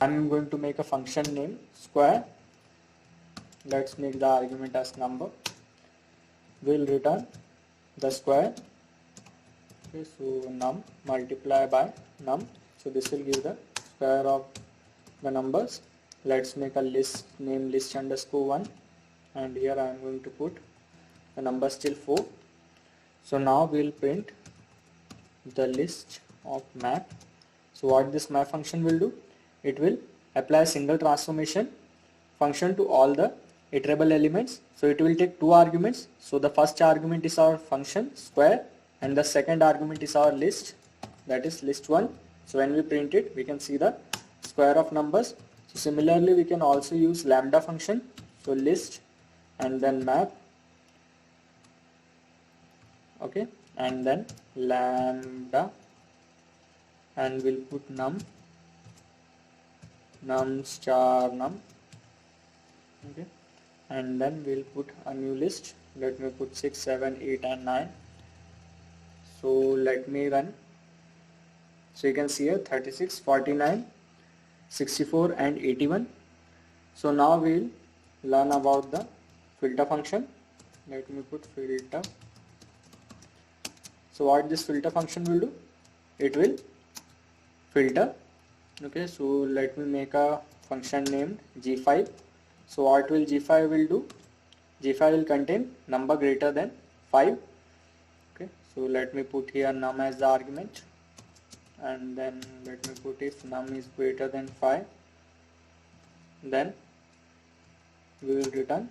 I'm going to make a function name square. Let's make the argument as number. We'll return the square. Okay, so num multiply by num. So this will give the square of the numbers. Let's make a list name list underscore 1, and here I am going to put the number still 4. So now we'll print the list of map. So what this map function will do, it will apply a single transformation function to all the iterable elements. So it will take two arguments. So the first argument is our function square, and the second argument is our list, that is list1. So when we print it, we can see the square of numbers. So similarly we can also use lambda function. So list and then map, okay, and then lambda, and we'll put num star num, okay, and then we'll put a new list. Let me put 6, 7, 8 and 9. So let me run. So you can see here 36, 49, 64 and 81. So now we'll learn about the filter function. Let me put filter. So what this filter function will do, it will filter. Okay, so let me make a function named g5. So what will g5 will do, g5 will contain number greater than 5. Okay, so let me put here num as the argument, and then let me put if num is greater than 5, then we will return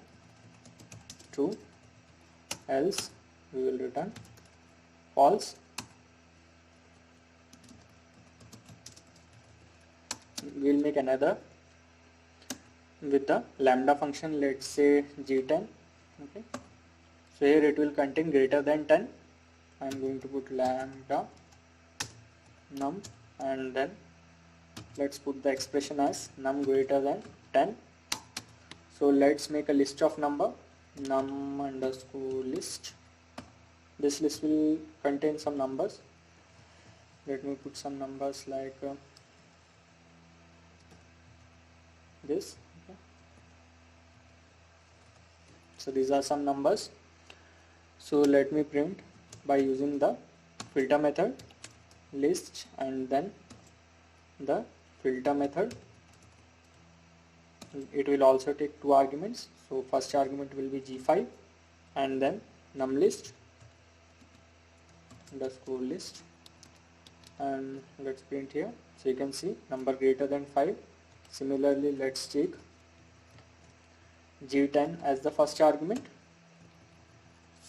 true, else we will return false. We will make another with the lambda function, let's say g10. Okay, so here it will contain greater than 10. I am going to put lambda num, and then let's put the expression as num greater than 10. So let's make a list of number, num underscore list. This list will contain some numbers. Let me put some numbers like this. Okay. So these are some numbers. So let me print by using the filter method list and then the filter method. It will also take two arguments. So first argument will be g5 and then num list underscore list, and let's print here. So you can see number greater than 5. Similarly, let's take g10 as the first argument.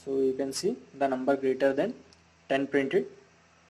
So you can see the number greater than 10 printed.